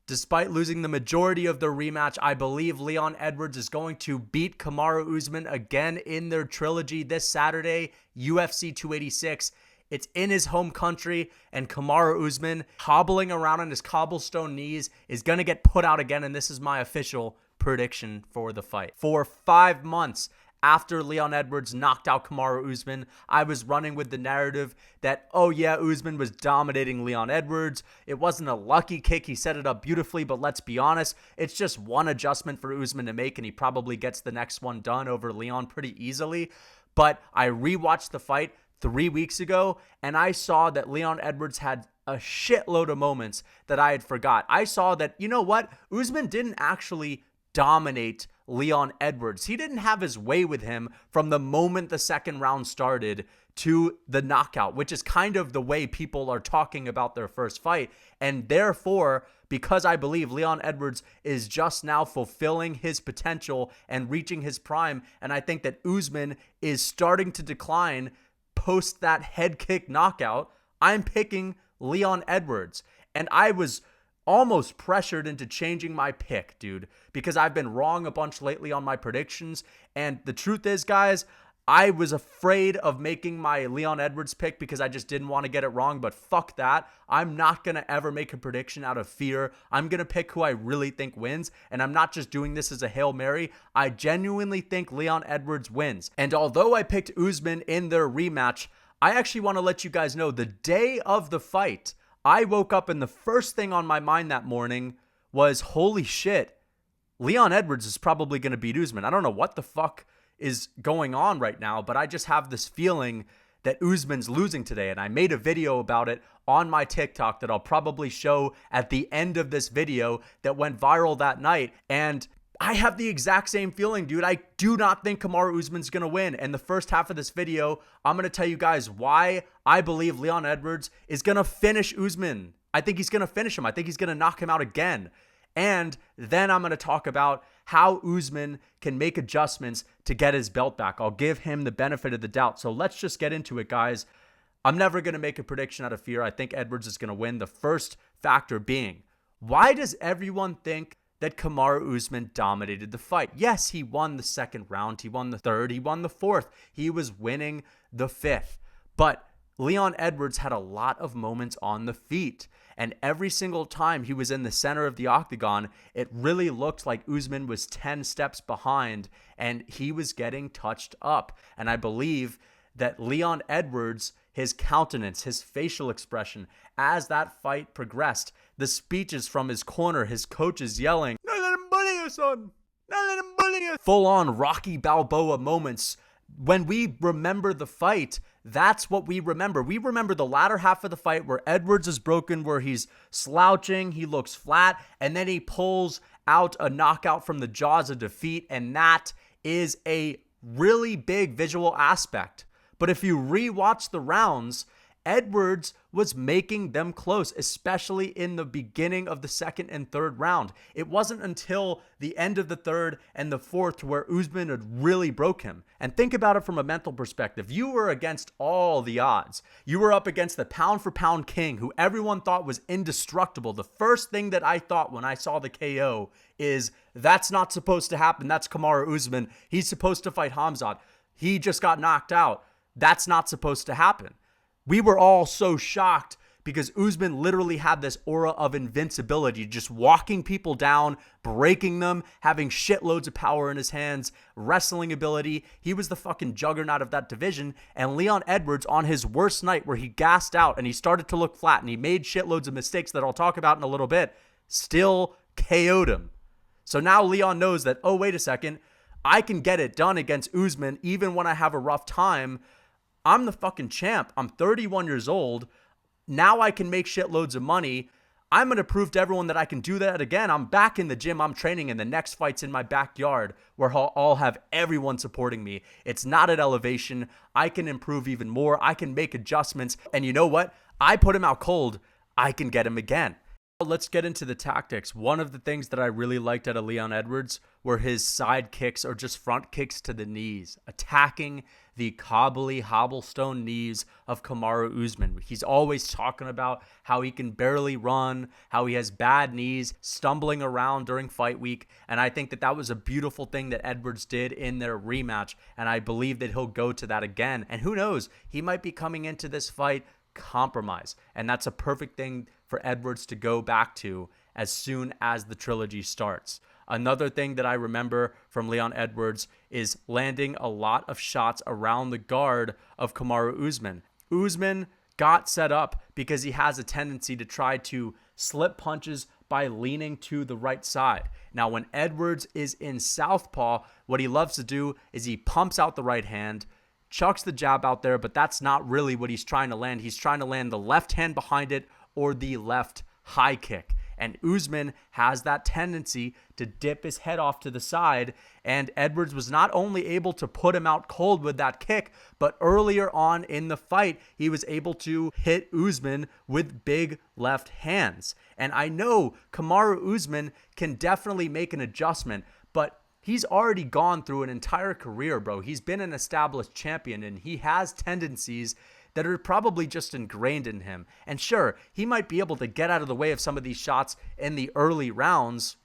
Despite losing the majority of their rematch, I believe Leon Edwards is going to beat Kamaru Usman again in their trilogy this Saturday, UFC 286. It's in his home country, and Kamaru Usman, hobbling around on his cobblestone knees, is going to get put out again, and this is my official prediction for the fight. For 5 months after Leon Edwards knocked out Kamaru Usman, I was running with the narrative that, oh yeah, Usman was dominating Leon Edwards. It wasn't a lucky kick. He set it up beautifully, but let's be honest, it's just one adjustment for Usman to make, and he probably gets the next one done over Leon pretty easily. But I rewatched the fight 3 weeks ago, and I saw that Leon Edwards had a shitload of moments that I had forgot. I saw that, you know what? Usman didn't actually dominate Leon Edwards. He didn't have his way with him from the moment the second round started to the knockout, which is kind of the way people are talking about their first fight. And therefore, because I believe Leon Edwards is just now fulfilling his potential and reaching his prime, and I think that Usman is starting to decline post that head kick knockout, I'm picking Leon Edwards. And I was almost pressured into changing my pick, dude, because I've been wrong a bunch lately on my predictions. And the truth is, guys, I was afraid of making my Leon Edwards pick because I just didn't want to get it wrong, but fuck that. I'm not going to ever make a prediction out of fear. I'm going to pick who I really think wins, and I'm not just doing this as a Hail Mary. I genuinely think Leon Edwards wins. And although I picked Usman in their rematch, I actually want to let you guys know the day of the fight, I woke up and the first thing on my mind that morning was, holy shit, Leon Edwards is probably going to beat Usman. I don't know what the fuck is going on right now, but I just have this feeling that Usman's losing today. And I made a video about it on my TikTok that I'll probably show at the end of this video that went viral that night. And I have the exact same feeling, dude. I do not think Kamaru Usman's going to win. And the first half of this video, I'm going to tell you guys why I believe Leon Edwards is going to finish Usman. I think he's going to finish him. I think he's going to knock him out again. And then I'm going to talk about how Usman can make adjustments to get his belt back. I'll give him the benefit of the doubt. So let's just get into it, guys. I'm never going to make a prediction out of fear. I think Edwards is going to win. The first factor being, why does everyone think that Kamaru Usman dominated the fight? Yes, he won the second round. He won the third. He won the fourth. He was winning the fifth. But Leon Edwards had a lot of moments on the feet. And every single time he was in the center of the octagon, it really looked like Usman was 10 steps behind and he was getting touched up. And I believe that Leon Edwards, his countenance, his facial expression, as that fight progressed, the speeches from his corner, his coaches yelling, "Don't let him bully you, son. Don't let him bully you." Full-on Rocky Balboa moments. When we remember the fight, that's what we remember. We remember the latter half of the fight where Edwards is broken, where he's slouching, he looks flat, and then he pulls out a knockout from the jaws of defeat, and that is a really big visual aspect. But if you rewatch the rounds, Edwards was making them close, especially in the beginning of the second and third round. It wasn't until the end of the third and the fourth where Usman had really broke him. And think about it from a mental perspective. You were against all the odds. You were up against the pound-for-pound king who everyone thought was indestructible. The first thing that I thought when I saw the KO is, that's not supposed to happen. That's Kamaru Usman. He's supposed to fight Khamzat. He just got knocked out. That's not supposed to happen. We were all so shocked because Usman literally had this aura of invincibility, just walking people down, breaking them, having shitloads of power in his hands, wrestling ability. He was the fucking juggernaut of that division. And Leon Edwards, on his worst night where he gassed out and he started to look flat and he made shitloads of mistakes that I'll talk about in a little bit, still KO'd him. So now Leon knows that, oh, wait a second, I can get it done against Usman even when I have a rough time. I'm the fucking champ. I'm 31 years old. Now I can make shitloads of money. I'm going to prove to everyone that I can do that again. I'm back in the gym. I'm training, and the next fight's in my backyard where I'll have everyone supporting me. It's not at elevation. I can improve even more. I can make adjustments. And you know what? I put him out cold. I can get him again. Let's get into the tactics. One of the things that I really liked out of Leon Edwards were his side kicks or just front kicks to the knees, attacking the cobbly hobblestone knees of Kamaru Usman. He's always talking about how he can barely run, how he has bad knees, stumbling around during fight week. And I think that that was a beautiful thing that Edwards did in their rematch. And I believe that he'll go to that again. And who knows, he might be coming into this fight compromise. And that's a perfect thing for Edwards to go back to as soon as the trilogy starts. Another thing that I remember from Leon Edwards is landing a lot of shots around the guard of Kamaru Usman. Usman got set up because he has a tendency to try to slip punches by leaning to the right side. Now, when Edwards is in southpaw, what he loves to do is he pumps out the right hand, chucks the jab out there, but that's not really what he's trying to land. He's trying to land the left hand behind it or the left high kick. And Usman has that tendency to dip his head off to the side, and Edwards was not only able to put him out cold with that kick, but earlier on in the fight, he was able to hit Usman with big left hands. And I know Kamaru Usman can definitely make an adjustment, but he's already gone through an entire career, bro. He's been an established champion, and he has tendencies that are probably just ingrained in him. And sure, he might be able to get out of the way of some of these shots in the early rounds,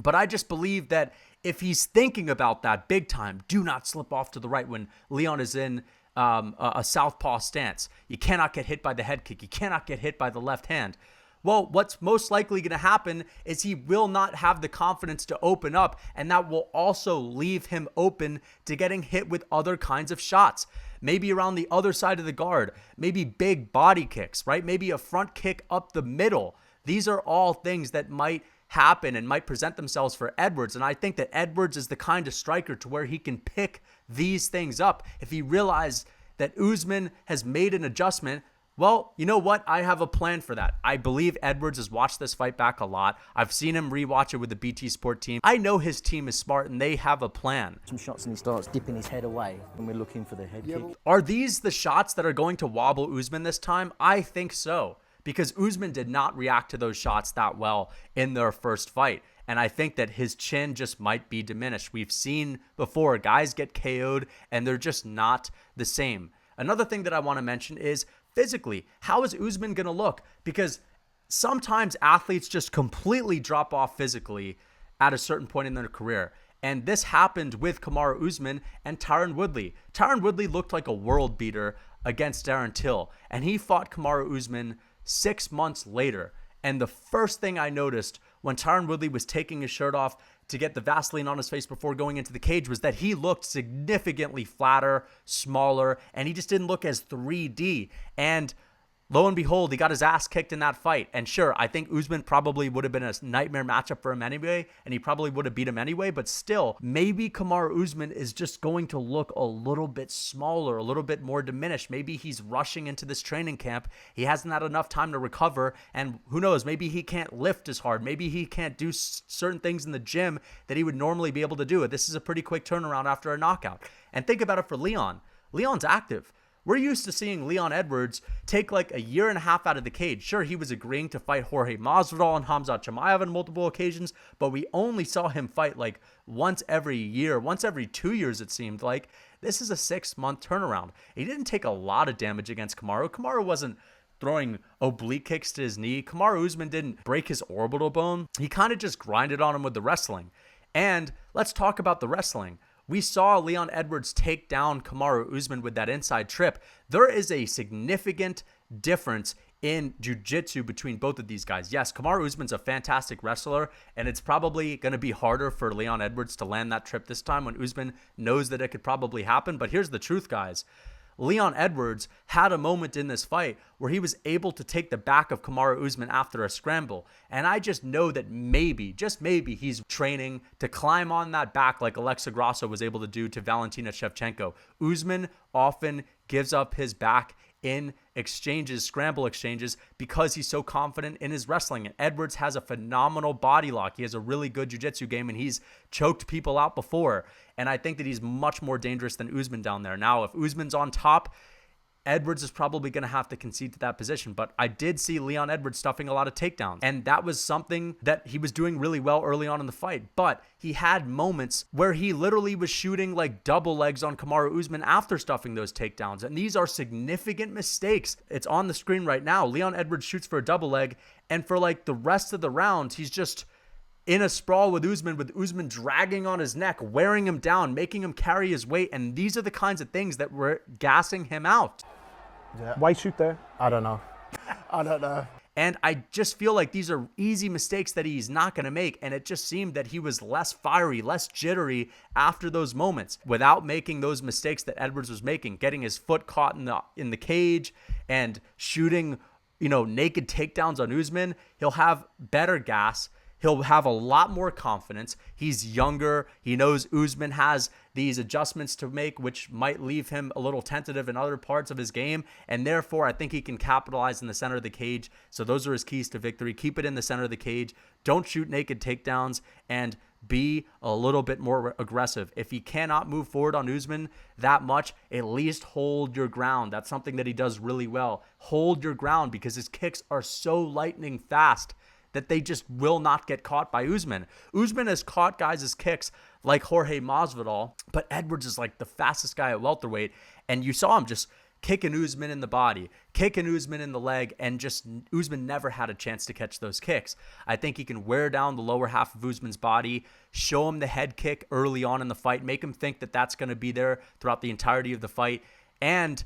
but I just believe that if he's thinking about that big time, do not slip off to the right when Leon is in a southpaw stance. You cannot get hit by the head kick. You cannot get hit by the left hand. Well, what's most likely going to happen is he will not have the confidence to open up, and that will also leave him open to getting hit with other kinds of shots. Maybe around the other side of the guard, maybe big body kicks, right? Maybe a front kick up the middle. These are all things that might happen and might present themselves for Edwards, and I think that Edwards is the kind of striker to where he can pick these things up. If he realizes that Usman has made an adjustment, well, you know what? I have a plan for that. I believe Edwards has watched this fight back a lot. I've seen him rewatch it with the BT Sport team. I know his team is smart and they have a plan. Some shots and he starts dipping his head away when we're looking for the head kick. Are these the shots that are going to wobble Usman this time? I think so, because Usman did not react to those shots that well in their first fight. And I think that his chin just might be diminished. We've seen before guys get KO'd and they're just not the same. Another thing that I want to mention is physically, how is Usman going to look? Because sometimes athletes just completely drop off physically at a certain point in their career. And this happened with Kamaru Usman and Tyron Woodley. Tyron Woodley looked like a world beater against Darren Till, and he fought Kamaru Usman 6 months later. And the first thing I noticed when Tyron Woodley was taking his shirt off to get the Vaseline on his face before going into the cage was that he looked significantly flatter, smaller, and he just didn't look as 3D. And lo and behold, he got his ass kicked in that fight. And sure, I think Usman probably would have been a nightmare matchup for him anyway, and he probably would have beat him anyway, but still, maybe Kamaru Usman is just going to look a little bit smaller, a little bit more diminished. Maybe he's rushing into this training camp. He hasn't had enough time to recover, and who knows, maybe he can't lift as hard. Maybe he can't do certain things in the gym that he would normally be able to do. This is a pretty quick turnaround after a knockout. And think about it for Leon. Leon's active. We're used to seeing Leon Edwards take like a year and a half out of the cage. Sure, he was agreeing to fight Jorge Masvidal and Khamzat Chimaev on multiple occasions, but we only saw him fight like once every year, once every 2 years it seemed like. This is a 6-month turnaround. He didn't take a lot of damage against Kamaru. Kamaru wasn't throwing oblique kicks to his knee. Kamaru Usman didn't break his orbital bone. He kind of just grinded on him with the wrestling. And let's talk about the wrestling. We saw Leon Edwards take down Kamaru Usman with that inside trip. There is a significant difference in jiu-jitsu between both of these guys. Yes, Kamaru Usman's a fantastic wrestler, and it's probably going to be harder for Leon Edwards to land that trip this time when Usman knows that it could probably happen. But here's the truth, guys. Leon Edwards had a moment in this fight where he was able to take the back of Kamaru Usman after a scramble. And I just know that maybe, just maybe, he's training to climb on that back like Alexa Grasso was able to do to Valentina Shevchenko. Usman often gives up his back in exchanges, scramble exchanges, because he's so confident in his wrestling. And Edwards has a phenomenal body lock. He has a really good jiu-jitsu game, and he's choked people out before. And I think that he's much more dangerous than Usman down there. Now, if Usman's on top, Edwards is probably going to have to concede to that position. But I did see Leon Edwards stuffing a lot of takedowns. And that was something that he was doing really well early on in the fight. But he had moments where he literally was shooting like double legs on Kamaru Usman after stuffing those takedowns. And these are significant mistakes. It's on the screen right now. Leon Edwards shoots for a double leg. And for like the rest of the round, he's just in a sprawl with Usman dragging on his neck, wearing him down, making him carry his weight. And these are the kinds of things that were gassing him out. Yeah. Why shoot there? I don't know. I don't know. And I just feel like these are easy mistakes that he's not going to make. And it just seemed that he was less fiery, less jittery after those moments without making those mistakes that Edwards was making, getting his foot caught in the cage and shooting, naked takedowns on Usman. He'll have better gas. He'll have a lot more confidence. He's younger. He knows Usman has these adjustments to make, which might leave him a little tentative in other parts of his game. And therefore, I think he can capitalize in the center of the cage. So those are his keys to victory. Keep it in the center of the cage. Don't shoot naked takedowns and be a little bit more aggressive. If he cannot move forward on Usman that much, at least hold your ground. That's something that he does really well. Hold your ground because his kicks are so lightning fast that they just will not get caught by Usman. Usman has caught guys' kicks like Jorge Masvidal, but Edwards is like the fastest guy at welterweight, and you saw him just kicking Usman in the body, kicking Usman in the leg, and just Usman never had a chance to catch those kicks. I think he can wear down the lower half of Usman's body, show him the head kick early on in the fight, make him think that that's going to be there throughout the entirety of the fight, and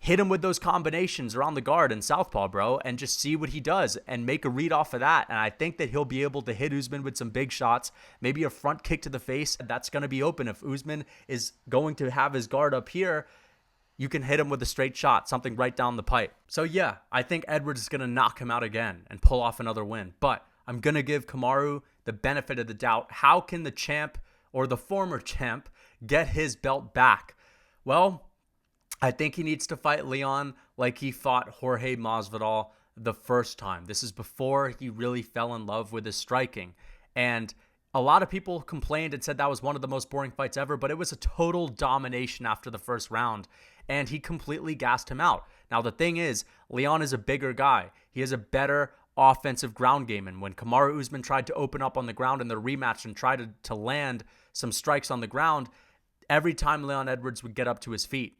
hit him with those combinations around the guard and southpaw, bro, and just see what he does and make a read off of that. And I think that he'll be able to hit Usman with some big shots, maybe a front kick to the face. That's going to be open. If Usman is going to have his guard up here, you can hit him with a straight shot, something right down the pipe. So yeah, I think Edwards is going to knock him out again and pull off another win. But I'm going to give Kamaru the benefit of the doubt. How can the champ or the former champ get his belt back? Well, I think he needs to fight Leon like he fought Jorge Masvidal the first time. This is before he really fell in love with his striking. And a lot of people complained and said that was one of the most boring fights ever, but it was a total domination after the first round, and he completely gassed him out. Now, the thing is, Leon is a bigger guy. He has a better offensive ground game, and when Kamaru Usman tried to open up on the ground in the rematch and tried to land some strikes on the ground, every time Leon Edwards would get up to his feet.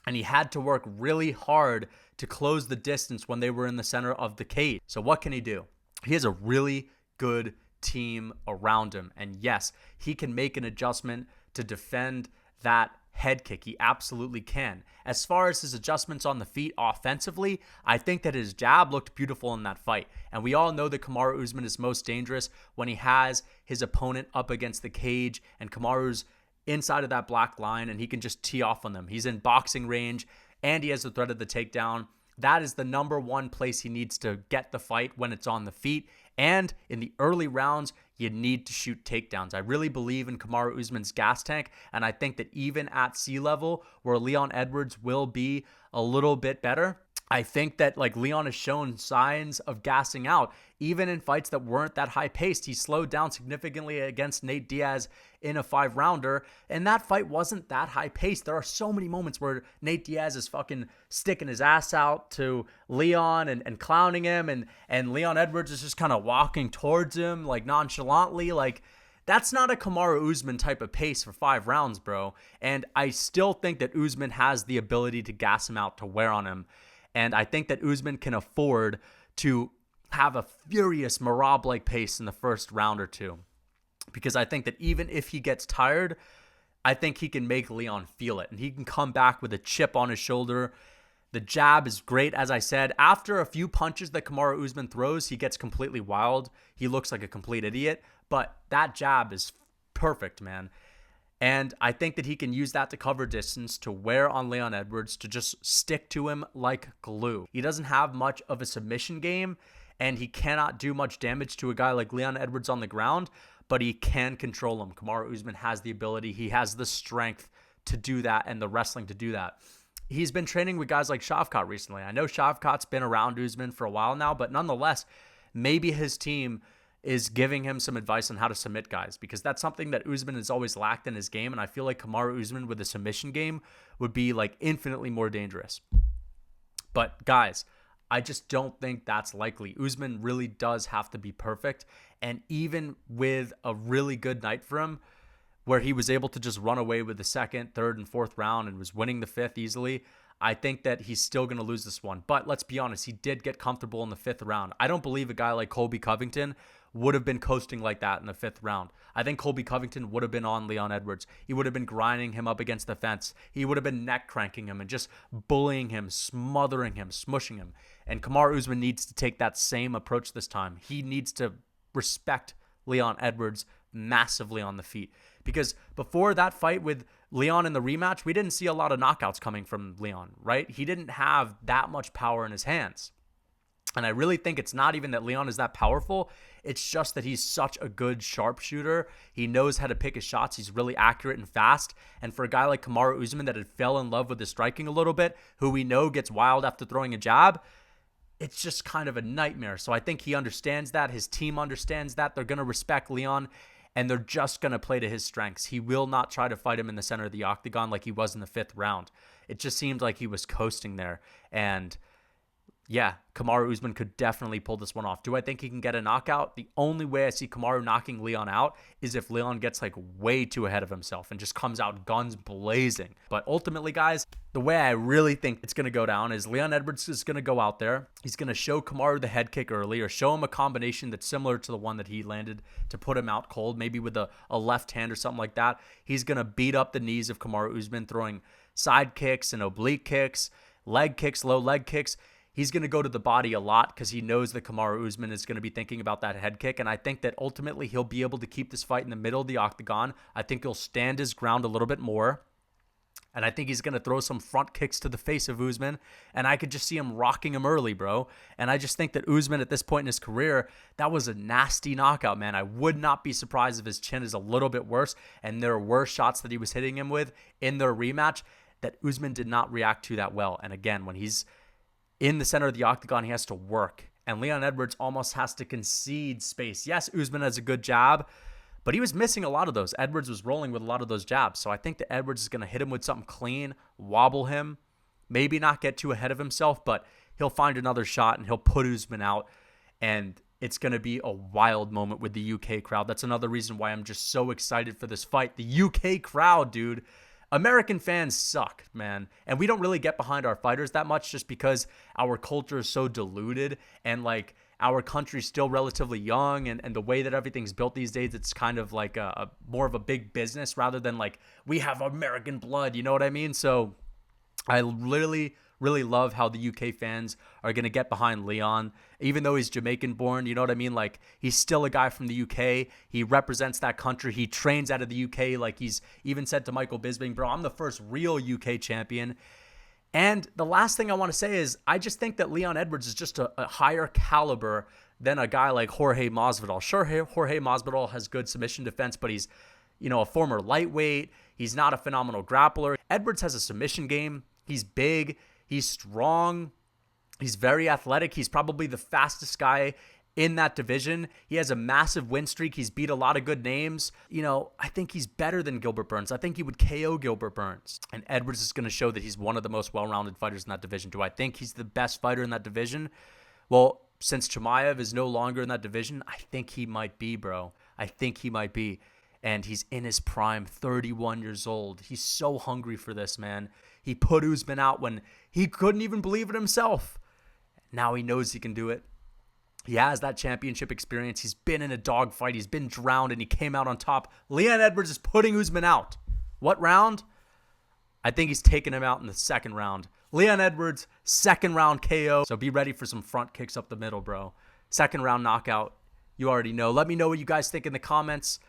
And he had to work really hard to close the distance when they were in the center of the cage. So what can he do? He has a really good team around him. And yes, he can make an adjustment to defend that head kick. He absolutely can. As far as his adjustments on the feet offensively, I think that his jab looked beautiful in that fight. And we all know that Kamaru Usman is most dangerous when he has his opponent up against the cage and Kamaru's inside of that black line and he can just tee off on them. He's in boxing range and he has the threat of the takedown. That is the number one place he needs to get the fight when it's on the feet. And in the early rounds, you need to shoot takedowns. I really believe in Kamaru Usman's gas tank, and I think that even at sea level, where Leon Edwards will be a little bit better, I think that like Leon has shown signs of gassing out. Even in fights that weren't that high paced, he slowed down significantly against Nate Diaz in a 5-rounder. And that fight wasn't that high paced. There are so many moments where Nate Diaz is fucking sticking his ass out to Leon and clowning him. And Leon Edwards is just kind of walking towards him like nonchalantly. Like, that's not a Kamaru Usman type of pace for 5 rounds, bro. And I still think that Usman has the ability to gas him out, to wear on him. And I think that Usman can afford to have a furious Marab-like pace in the first round or two. Because I think that even if he gets tired, I think he can make Leon feel it. And he can come back with a chip on his shoulder. The jab is great, as I said. After a few punches that Kamaru Usman throws, he gets completely wild. He looks like a complete idiot. But that jab is perfect, man. And I think that he can use that to cover distance, to wear on Leon Edwards, to just stick to him like glue. He doesn't have much of a submission game, and he cannot do much damage to a guy like Leon Edwards on the ground, but he can control him. Kamaru Usman has the ability. He has the strength to do that and the wrestling to do that. He's been training with guys like Shavkat recently. I know Shavkat's been around Usman for a while now, but nonetheless, maybe his team is giving him some advice on how to submit guys, because that's something that Usman has always lacked in his game. And I feel like Kamaru Usman with a submission game would be like infinitely more dangerous. But guys, I just don't think that's likely. Usman really does have to be perfect. And even with a really good night for him, where he was able to just run away with the second, third, and fourth round and was winning the fifth easily, I think that he's still going to lose this one. But let's be honest, he did get comfortable in the fifth round. I don't believe a guy like Colby Covington would have been coasting like that in the fifth round. I think Colby Covington would have been on Leon Edwards. He would have been grinding him up against the fence. He would have been neck cranking him and just bullying him, smothering him, smushing him. And Kamaru Usman needs to take that same approach this time. He needs to respect Leon Edwards massively on the feet. Because before that fight with Leon in the rematch, we didn't see a lot of knockouts coming from Leon, right? He didn't have that much power in his hands. And I really think it's not even that Leon is that powerful. It's just that he's such a good sharpshooter. He knows how to pick his shots. He's really accurate and fast. And for a guy like Kamaru Usman that had fell in love with his striking a little bit, who we know gets wild after throwing a jab, it's just kind of a nightmare. So I think he understands that. His team understands that. They're going to respect Leon, and they're just going to play to his strengths. He will not try to fight him in the center of the octagon like he was in the fifth round. It just seemed like he was coasting there. And yeah, Kamaru Usman could definitely pull this one off. Do I think he can get a knockout? The only way I see Kamaru knocking Leon out is if Leon gets like way too ahead of himself and just comes out guns blazing. But ultimately, guys, the way I really think it's going to go down is Leon Edwards is going to go out there. He's going to show Kamaru the head kick early, or show him a combination that's similar to the one that he landed to put him out cold, maybe with a left hand or something like that. He's going to beat up the knees of Kamaru Usman, throwing side kicks and oblique kicks, leg kicks, low leg kicks. He's going to go to the body a lot because he knows that Kamaru Usman is going to be thinking about that head kick. And I think that ultimately he'll be able to keep this fight in the middle of the octagon. I think he'll stand his ground a little bit more. And I think he's going to throw some front kicks to the face of Usman. And I could just see him rocking him early, bro. And I just think that Usman at this point in his career, that was a nasty knockout, man. I would not be surprised if his chin is a little bit worse and there were shots that he was hitting him with in their rematch that Usman did not react to that well. And again, when he's in the center of the octagon, he has to work. And Leon Edwards almost has to concede space. Yes, Usman has a good jab, but he was missing a lot of those. Edwards was rolling with a lot of those jabs. So I think that Edwards is going to hit him with something clean, wobble him, maybe not get too ahead of himself, but he'll find another shot and he'll put Usman out. And it's going to be a wild moment with the UK crowd. That's another reason why I'm just so excited for this fight. The UK crowd, dude. American fans suck, man. And we don't really get behind our fighters that much just because our culture is so diluted and like our country's still relatively young, and the way that everything's built these days, it's kind of like a more of a big business rather than like we have American blood, you know what I mean? So I really love how the UK fans are going to get behind Leon, even though he's Jamaican born, you know what I mean? Like, he's still a guy from the UK. He represents that country. He trains out of the UK. Like, he's even said to Michael Bisping, bro, I'm the first real UK champion. And the last thing I want to say is I just think that Leon Edwards is just a higher caliber than a guy like Jorge Masvidal. Sure, Jorge Masvidal has good submission defense, but he's, you know, a former lightweight. He's not a phenomenal grappler. Edwards has a submission game. He's big. He's strong. He's very athletic. He's probably the fastest guy in that division. He has a massive win streak. He's beat a lot of good names. You know, I think he's better than Gilbert Burns. I think he would KO Gilbert Burns. And Edwards is going to show that he's one of the most well-rounded fighters in that division. Do I think he's the best fighter in that division? Well, since Chimaev is no longer in that division, I think he might be, bro. I think he might be. And he's in his prime, 31 years old. He's so hungry for this, man. He put Usman out when he couldn't even believe it himself. Now he knows he can do it. He has that championship experience. He's been in a dogfight. He's been drowned, and he came out on top. Leon Edwards is putting Usman out. What round? I think he's taking him out in the second round. Leon Edwards, second round KO. So be ready for some front kicks up the middle, bro. Second round knockout. You already know. Let me know what you guys think in the comments.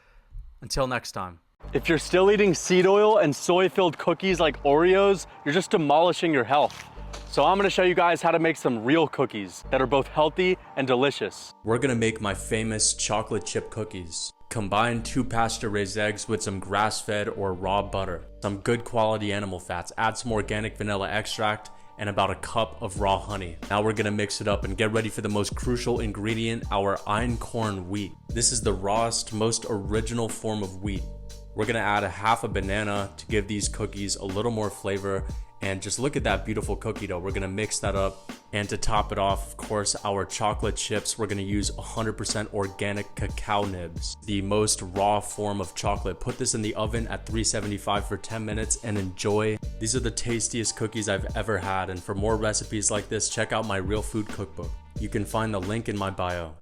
Until next time. If you're still eating seed oil and soy-filled cookies like Oreos, you're just demolishing your health. So I'm gonna show you guys how to make some real cookies that are both healthy and delicious. We're gonna make my famous chocolate chip cookies. Combine 2 pasture-raised eggs with some grass-fed or raw butter, some good quality animal fats, add some organic vanilla extract, and about a cup of raw honey. Now we're gonna mix it up and get ready for the most crucial ingredient, our einkorn wheat. This is the rawest, most original form of wheat. We're gonna add a half a banana to give these cookies a little more flavor. And just look at that beautiful cookie dough. We're gonna mix that up. And to top it off, of course, our chocolate chips. We're gonna use 100% organic cacao nibs, the most raw form of chocolate. Put this in the oven at 375 for 10 minutes and enjoy. These are the tastiest cookies I've ever had. And for more recipes like this, check out my Real Food Cookbook. You can find the link in my bio.